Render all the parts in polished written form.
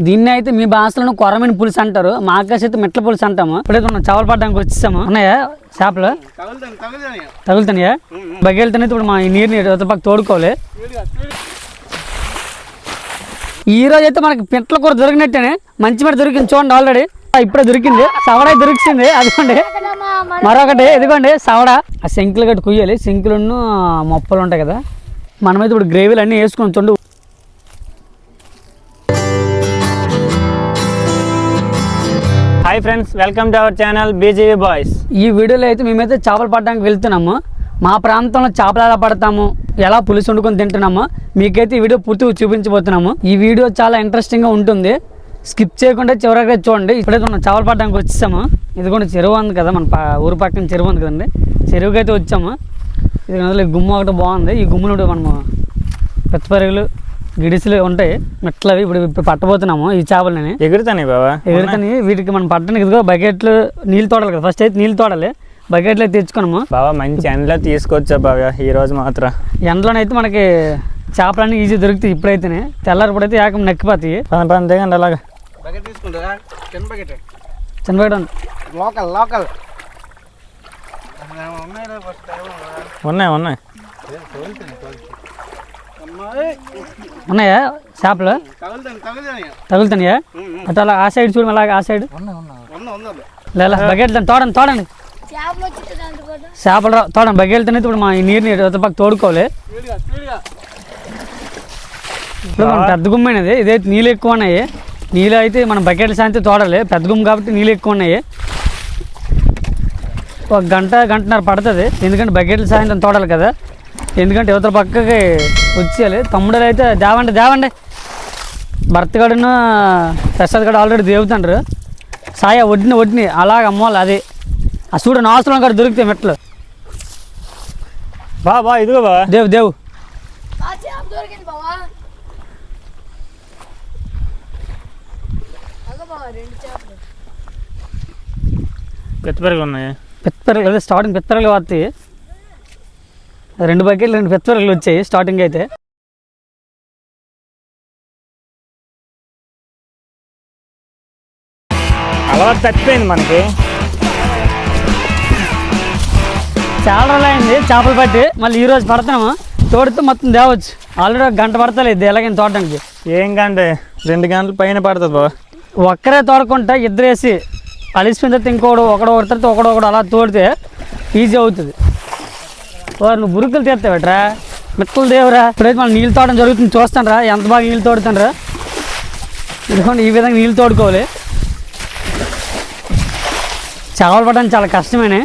దీన్ని అయితే మీ భాషలో కొరమైన పులుసు అంటారు, మా ఆకాశ అయితే మెట్ల పులుసు అంటాము. ఇప్పుడైతే మనం చేపలు పట్టడానికి వచ్చేసాము. ఉన్నాయా చేపలు? తగులుతాయా? బగ్గెళ్తానైతే ఇప్పుడు మా ఈ నీరుని పక్క తోడుకోవాలి. ఈ రోజు అయితే మనకి పెంట్ల కూర దొరికినట్టేనే, మంచి మాట దొరికింది చూడండి. ఆల్రెడీ ఇప్పుడే దొరికింది, సవడ దొరికింది. అదిగోండి మరొకటి, ఇదిగోండి సవడ. ఆ శంకులు గట్టి కుయ్యాలి, శంకులను మొప్పలు ఉంటాయి కదా. మనమైతే ఇప్పుడు గ్రేవీలు అన్నీ వేసుకొని చూడండి. Hi friends, welcome to our channel BGV boys. ఈ వీడియోలో అయితే మేమైతే చేపలు పట్టడానికి వెళ్తున్నాము. మా ప్రాంతంలో చేపలు ఎలా పడతాము, ఎలా పులుసు వండుకొని తింటున్నాము మీకైతే ఈ వీడియో పూర్తిగా చూపించబోతున్నాము. ఈ వీడియో చాలా ఇంట్రెస్టింగ్గా ఉంటుంది, స్కిప్ చేయకుండా చివరిగా చూడండి. ఇప్పుడైతే మనం చేపలు పట్టడానికి వచ్చేసాము. ఇదిగోండి చెరువు ఉంది కదా, మన ఊరు పక్కన చెరువు ఉంది కదండి, చెరువుకి అయితే వచ్చాము. ఇది గుమ్మ ఒకటి బాగుంది. ఈ గుమ్మలు మనము పెత్తపరుగులు గిడిసెలు ఉంటాయి మెట్లవి. ఇప్పుడు పట్టబోతున్నాము ఈ చేపలని. ఎగురుతాయి బాబా, ఎగురుతాయి. వీటికి మనం పట్టడానికి ఇదిగో బకెట్లు నీళ్ళు తోడాలి కదా. ఫస్ట్ అయితే నీళ్ళు తోడాలి, బకెట్లు అయితే తెచ్చుకున్నాము. బాబా మంచి ఎండలో తీసుకొచ్చా బాబా ఈ రోజు మాత్రం. ఎండలోనైతే మనకి చేపలన్నీ ఈజీ దొరుకుతాయి. ఇప్పుడైతేనే తెల్లారిప్పుడైతే ఏకం నెక్కిపోతాయి. దిగండి అలాగా. చిన్న బకెట్ ఉన్నాయి ఉన్నాయా చేపలు? తగులుతాయా? అట్లా అలా ఆ సైడ్ చూడు, అలాగే ఆ సైడ్ లేదా బకెట్లు తోడండి. చేపలు తోడండి బకెళ్తానే ఇప్పుడు మా ఈ నీరుని పక్క తోడుకోవాలి. ఇప్పుడు మనం పెద్ద గుమ్మైనది, ఇదైతే నీళ్ళు ఎక్కువ ఉన్నాయి. నీళ్ళు అయితే మనం బకెట్ల సాయంత్రం తోడాలి, పెద్ద గుమ్మ కాబట్టి నీళ్ళు ఎక్కువ ఉన్నాయి. ఒక గంటన్నర పడుతుంది, ఎందుకంటే బకెట్ల సాయంత్రం తోడాలి కదా. ఎందుకంటే యువతల పక్కకి వచ్చేయాలి. తమ్ముడు అయితే దేవండి భర్తగాడును ప్రసాద్ గడు ఆల్రెడీ దేవుతుండ్రు. సాయ వడ్డిని అలాగ అమ్మవాలి. అది ఆ చూడు నాస్తులం కాడ దొరికితే మెట్లు. బా ఇదిగో బా దేవు పెద్దపెరగలు ఉన్నాయి. పెద్దపెరగలు స్టార్టింగ్ పెద్దపెరగలు వస్తాయి. 2 బకెట్లు 2 పెద్దపెరగలు వచ్చాయి స్టార్టింగ్ అయితే. అలవాటు తప్పిపోయింది మనకి. చాలా రోజులు అయింది చేపలు పట్టి, మళ్ళీ ఈరోజు పడుతున్నాము. తోడితే మొత్తం తేవచ్చు. ఆల్రెడీ 1 గంట పడతలేదు ఎలాగైనా తోడడానికి. ఏం గంట 2 గంటల పైన పడుతుంది బాబా. ఒక్కరే తోడకుంటా ఇద్దరు వేసి అలిసిపోయిన తర్వాత ఒకడో తర్వాత ఒకడో అలా తోడితే ఈజీ అవుతుంది. నువ్వు బురుకులు తీస్తావేట్రా, మెత్తలు దేవరా. ఇప్పుడైతే మనం నీళ్ళు తోడడం జరుగుతుంది, చూస్తాను రా ఎంత బాగా నీళ్ళు తోడుతాను రా. ఎందుకంటే ఈ విధంగా నీళ్ళు తోడుకోవాలి. చేపలు పట్టడానికి చాలా కష్టమేనే.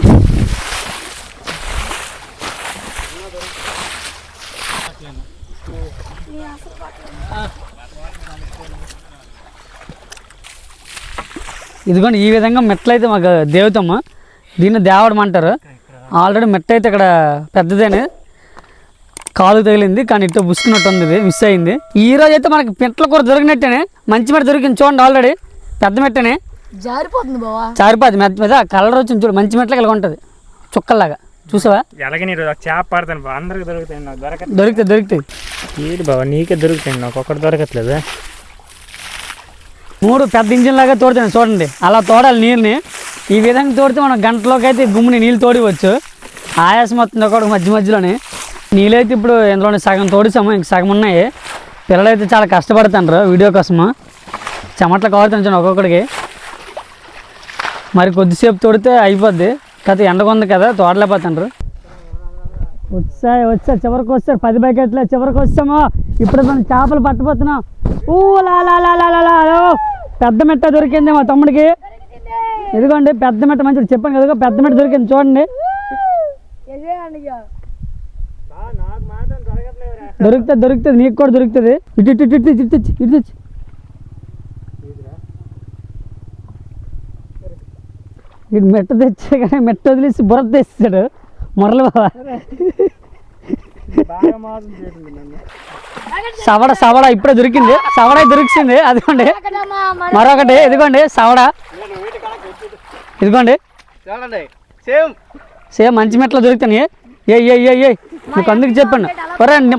ఇదిగోండి ఈ విధంగా మెట్లయితే మాకు దేవతమ్మ, దీన్ని దేవడం అంటారు. ఆల్రెడీ మెట్ట అయితే ఇక్కడ పెద్దదేనే, కాలు తగిలింది కానీ ఇట్లా బుసుకున్నట్టు ఉంది, ఇది మిస్ అయింది. ఈ రోజు అయితే మనకి పెంట్ల కూర దొరికినట్టేనే, మంచి మెట్ట దొరికింది చూడండి. ఆల్రెడీ పెద్ద మెట్టనే జారిపోతుంది మెత్త మీద. కలర్ వచ్చింది చూడు, మంచి మెట్లకి ఇలా ఉంటుంది చుక్కల్లాగా, చూసావా? చేప పడతాను అందరికి దొరుకుతాయి. ఏంటి బాబా నీకే దొరుకుతాయి, నాకు ఒక్కటి దొరకట్లేదు. 3 పెద్ద ఇంజిన్ లాగా తోడుతాను చూడండి. అలా తోడాలి నీళ్ళని. ఈ విధంగా తోడితే మనం గంటలోకి అయితే గుమ్ముని నీళ్ళు తోడివచ్చు. ఆయాసం వస్తుంది ఒకటి మధ్యలోనే. నీళ్ళైతే ఇప్పుడు ఇందులోనే సగం తోడిసాము, ఇంక సగం ఉన్నాయి. పిల్లలైతే చాలా కష్టపడుతుండ్రు వీడియో కోసము, చెమట్లు కావుతాను ఒక్కొక్కడికి. మరి కొద్దిసేపు తోడితే అయిపోద్ది కదా, ఎండగా కదా తోడలేకపోతుండ్రు. వచ్చా చివరికి వచ్చారు 10 బకెట్లే చివరికి వచ్చాము. ఇప్పుడు మనం చేపలు పట్టబోతున్నాం. పెద్ద మెట్ట దొరికింది మా తమ్ముడికి. ఇదిగోండి పెద్ద మెట్ట, మంచిగా చెప్పాను కదా, పెద్ద మెట్ట దొరికింది చూడండి. దొరుకుతుంది నీకు కూడా దొరుకుతుంది. ఇటు ఇటు మెట్ట తెచ్చా కానీ మెట్ట వదిలేసి బుర్ర తెచ్చాడు మురళి బాబా. సవడ ఇప్పుడే దొరికింది, సవడ దొరికింది. అదిగోండి మరొకటి, ఇదిగోండి సవడ. ఇదిగోండి సేమ్ మంచి మెట్లు దొరుకుతాయి. నీకు అందుకు చెప్పాను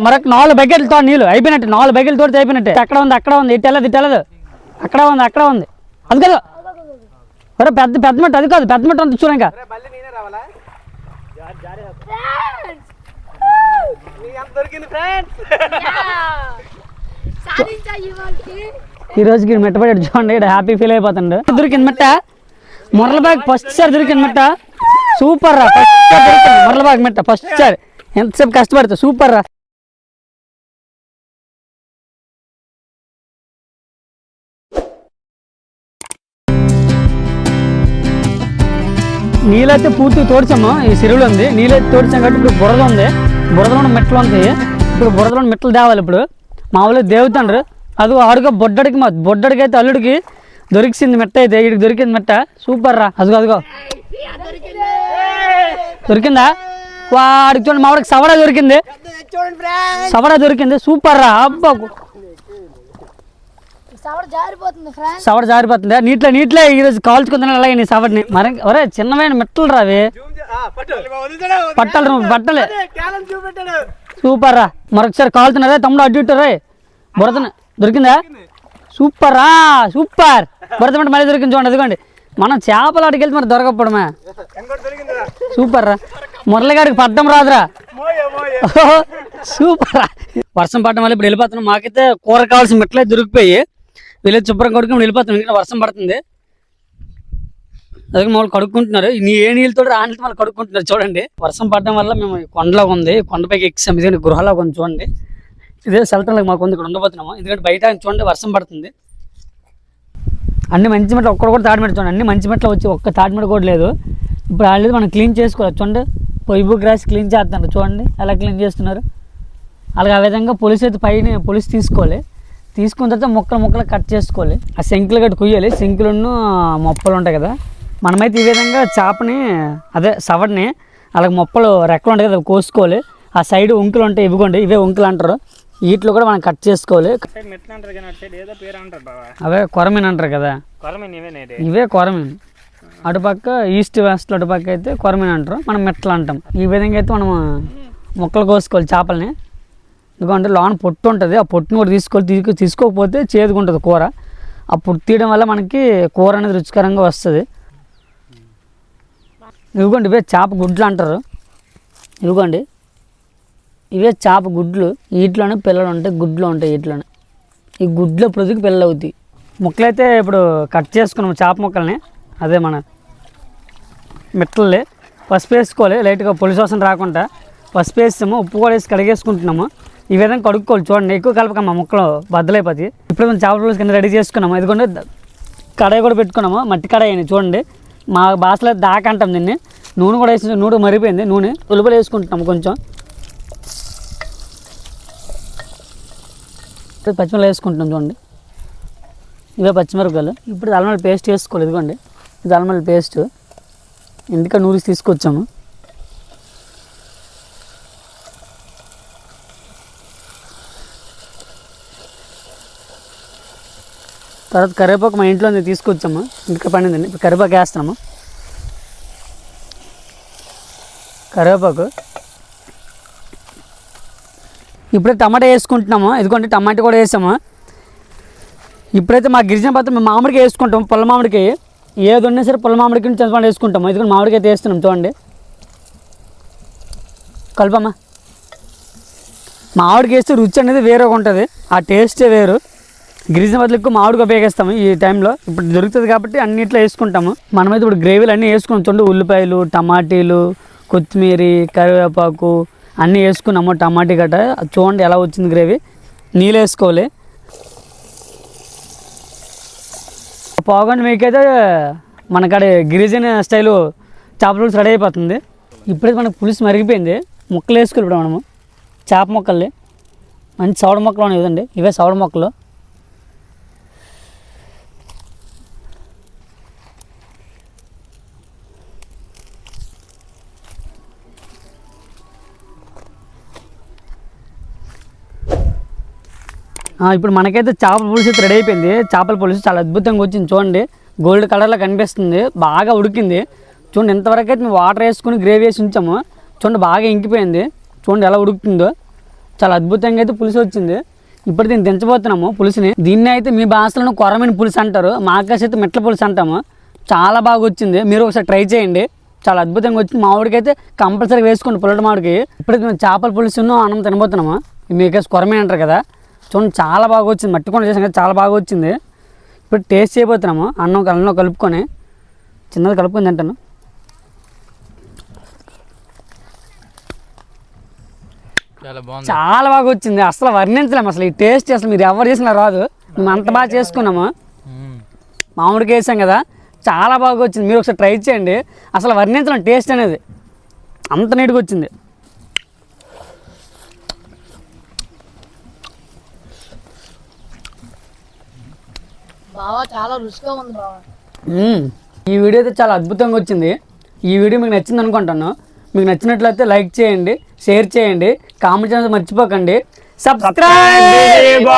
మరొక 4 బకెట్లు తోడు నీళ్ళు అయిపోయినట్టు. 4 బకెట్లు తోడితే అయిపోయినట్టే. అక్కడ ఉంది ఇటు వెళ్ళదు. అక్కడ ఉంది అది కదా ఒరే పెద్ద పెద్ద మట్ట అది కాదు పెద్ద మట్ట అంత చూడ ఇంకా ఈ రోజుకి మెట్టపడి చూడండి ఇక్కడ హ్యాపీ ఫీల్ అయిపోతుండు దొరికింది మెట్ట మురళబాగ్ ఫస్ట్ సారి దొరికింది మెట్ట సూపర్ రా ఫస్ట్ సారి దొరికింది మురళబాగ్ మెట్ట ఫస్ట్ సారి ఎంతసేపు కష్టపడతా సూపర్ రా నీళ్ళైతే పూర్తి తోడ్చాము ఈ చెరువులో ఉంది నీళ్ళైతే తోడ్చాం కాబట్టి ఇప్పుడు బురద ఉంది బురదలో మెట్లు ఉంది ఇప్పుడు బురదలో మెట్లు తేవాలి ఇప్పుడు మామూలుగా దేవుతండ్రు అది ఆడుగా బొడ్డడికి అయితే అల్లుడికి దొరికింది మెట్ట అయితే వీడికి దొరికింది మెట్ట సూపర్ రా అదిగో దొరికిందా వాడికి చూడండి మావాడికి సవడా దొరికింది సూపర్ రా అబ్బా సవడ జారిపోతుంది నీట్లే ఈరోజు కాల్చుకుంటున్నా అలాగే నీ సవడిని మరి ఒరే చిన్నమైన మెట్టలు రావి పట్టలే సూపర్ రా మరొకసారి కాలుతున్నారా తమ్ముడు అడ్డు ఇట్టారా బురద దొరికిందా సూపర్ రా సూపర్ బురద మంట మళ్ళీ దొరికింది చూడండి అదిగోండి మనం చేపలు అడిగెళ్తే మరి దొరకపోవడమే సూపర్ రా మురళిగాడికి పడ్డం రాదురా సూపర్ రా వర్షం పడడం వల్ల ఇప్పుడు వెళ్ళిపోతున్నాం మాకైతే కూర కావాల్సిన మెట్లే దొరికిపోయి వీళ్ళకి శుభ్రం కడుక్కుని వెళ్ళిపోతున్నాం ఇంకా వర్షం పడుతుంది అదే మామూలు కడుక్కుంటున్నారు ఏ నీళ్ళతో ఆ నీళ్ళతో మళ్ళీ కడుక్కుంటున్నారు చూడండి వర్షం పడడం వల్ల మేము కొండలో ఉంది కొండపైకి ఎక్కిసాం ఇదే గృహలో ఉంది చూడండి ఇదే సెల్టర్లకు మాకు ఉంది ఇక్కడ ఉండబోతున్నాము ఎందుకంటే బయట చూడండి వర్షం పడుతుంది అన్ని మంచి మెట్లు ఒక్కడ కూడా తాడిమెట్టు చూడండి అన్ని మంచి మెట్లు వచ్చి ఒక్క తాడిమెట్టు కూడా లేదు ఇప్పుడు ఆడలేదు మనం క్లీన్ చేసుకోవాలి చూడండి పొయ్యి గ్రాస్ క్లీన్ చేస్తున్నారు చూడండి ఎలా క్లీన్ చేస్తున్నారు అలాగే ఆ విధంగా పులుసు అయితే పైన పులుసు తీసుకోవాలి తీసుకున్న తర్వాత ముక్కలు కట్ చేసుకోవాలి ఆ శంకులు గట్టి కుయ్యాలి శంకులను మొప్పలు ఉంటాయి కదా మనమైతే ఈ విధంగా చేపని అదే సవడిని అలాగే మొప్పలు రెక్కలు ఉంటాయి కదా కోసుకోవాలి ఆ సైడ్ ఉంకులు ఉంటాయి ఇవ్వకోండి ఇవే ఉంకులు అంటారు వీటిలో కూడా మనం కట్ చేసుకోవాలి అవే కొరమీన్ అంటారు కదా ఇవే కొరమీన్ అటుపక్క ఈస్ట్ వెస్ట్ అటుపక్క అయితే కొరమీన్ అంటారు మనం మెట్లు అంటాం ఈ విధంగా అయితే మనం ముక్కలు కోసుకోవాలి చేపల్ని ఎందుకంటే లోన పొట్టు ఉంటుంది ఆ పొట్టును కూడా తీసుకోకపోతే చేదుకుంటుంది కూర ఆ పొట్టు తీయడం వల్ల మనకి కూర అనేది రుచికరంగా వస్తుంది ఇవ్వండి ఇవే చేప గుడ్లు అంటారు ఇవ్వండి ఇవే చేప గుడ్లు వీటిలోనే పిల్లలు ఉంటాయి గుడ్లు ఉంటాయి వీటిలోనే ఈ గుడ్లు ప్రతికి పిల్లలు అవుతాయి ముక్కలైతే ఇప్పుడు కట్ చేసుకున్నాము చేప ముక్కల్ని అదే మన మెట్టలే పసుపు వేసుకోవాలి లైట్గా పులుసు వాసన రాకుండా పసుపు వేస్తాము ఉప్పు కూడా వేసి కడిగేసుకుంటున్నాము ఈ విధంగా కడుక్కోవాలి చూడండి ఎక్కువ కలపకమ్మా ముక్కలు బద్దలైపోతాయి ఇప్పుడు మనం చేపల పులుసు కింద రెడీ చేసుకున్నాము ఎందుకంటే కడాయి కూడా పెట్టుకున్నాము మట్టి కడాయి అని చూడండి మా భాషలో దాకా అంటాం దీన్ని నూనె కూడా వేసి నూనె మరిగిపోయింది నూనె ఉల్లిపాయలు వేసుకుంటున్నాము కొంచెం పచ్చిమిరపకాయలు వేసుకుంటున్నాం చూడండి ఇవే పచ్చిమిరపకాయలు ఇప్పుడు అల్లం పేస్ట్ వేసుకోవాలి ఇదిగోండి ఇది అల్లం పేస్ట్ ఇంటికా నూరిసి తీసుకొచ్చాము తర్వాత కరివేపాకు మా ఇంట్లో తీసుకొచ్చాము ఇంకా పండిందండి ఇప్పుడు కరివేపాకు వేస్తున్నాము కరివేపాకు ఇప్పుడే టమాటా వేసుకుంటున్నాము ఇదిగోండి టమాటా కూడా వేసాము ఇప్పుడైతే మా గిరిజన పత్రం మేము మామిడికాయ వేసుకుంటాము పొల్ల మామిడికాయ ఏది ఉన్నా సరే పొల్ల మామిడికాయ చింతపండు వేసుకుంటాము ఇదిగోండి మామిడికాయ అయితే వేస్తున్నాం చూడండి కలపమ్మా మామిడికాయ వేస్తే రుచి అనేది వేరేగా ఉంటుంది ఆ టేస్టే వేరు గిరిజన పత్రం ఎక్కువ మామిడికాయ ఉపయోగిస్తాము ఈ టైంలో ఇప్పుడు దొరుకుతుంది కాబట్టి అన్నిట్లో వేసుకుంటాము మనమైతే ఇప్పుడు గ్రేవీలు అన్నీ వేసుకుని చూడండి ఉల్లిపాయలు టమాటీలు కొత్తిమీర కరివేపాకు అన్నీ వేసుకున్నాము టమాటీ గట్ట చూడండి ఎలా వచ్చింది గ్రేవీ నీళ్ళు వేసుకోవాలి పావుగంట మీకైతే మనకాడ గిరిజన స్టైలు చేపల పులుసు రెడీ అయిపోతుంది ఇప్పుడైతే మనకు పులుసు మరిగిపోయింది ముక్కలు వేసుకోవాలి ఇప్పుడు మనము చేప ముక్కల్ని మంచి సౌడ మొక్కలు ఉన్నాయి కదండి ఇవే సౌడ మొక్కలు ఇప్పుడు మనకైతే చేపల పులుసు అయితే రెడీ అయిపోయింది చేపల పులుసు చాలా అద్భుతంగా వచ్చింది చూడండి గోల్డ్ కలర్లో కనిపిస్తుంది బాగా ఉడికింది చూడండి ఇంతవరకు అయితే మేము వాటర్ వేసుకుని గ్రేవీ వేసి ఉంచాము చూడండి బాగా ఇంకిపోయింది చూడండి ఎలా ఉడుకుతుందో చాలా అద్భుతంగా అయితే పులుసు వచ్చింది ఇప్పుడు దీన్ని దించబోతున్నాము పులుసుని. దీన్ని అయితే మీ భాషలో కొరమైన పులుసు అంటారు, మా ఆకాశ అయితే మెట్ల పులుసు అంటాము. చాలా బాగా వచ్చింది, మీరు ఒకసారి ట్రై చేయండి. చాలా అద్భుతంగా వచ్చింది. మామిడికి అయితే కంపల్సరీ వేసుకోండి పుల్లటి మామిడికి. ఇప్పుడు మేము చేపల పులుసును అన్నం తినబోతున్నాము. మీకేసి కొరమైన అంటారు కదా, చూడండి చాలా బాగా వచ్చింది. మట్టి కొండ చేసాం కదా, చాలా బాగా వచ్చింది. ఇప్పుడు టేస్ట్ చేయబోతున్నాము. అన్నం కలుపుకొని చిన్నది కలుపుకొని తింటాను. చాలా బాగా వచ్చింది, అసలు వర్ణించలేము. అసలు ఈ టేస్ట్ అసలు మీరు ఎవరు చేసినా రాదు. మేము అంత బాగా చేసుకున్నాము. మామిడికి వేసాం కదా, చాలా బాగా వచ్చింది. మీరు ఒకసారి ట్రై చేయండి. అసలు వర్ణించలేం టేస్ట్ అనేది, అంత నీట్గా వచ్చింది. చాలా రుచిగా ఉంది బావ. ఈ వీడియో అయితే చాలా అద్భుతంగా వచ్చింది. ఈ వీడియో మీకు నచ్చింది అనుకుంటాను. మీకు నచ్చినట్లయితే లైక్ చేయండి, షేర్ చేయండి, కామెంట్ చేయడం మర్చిపోకండి. సబ్స్క్రైబ్.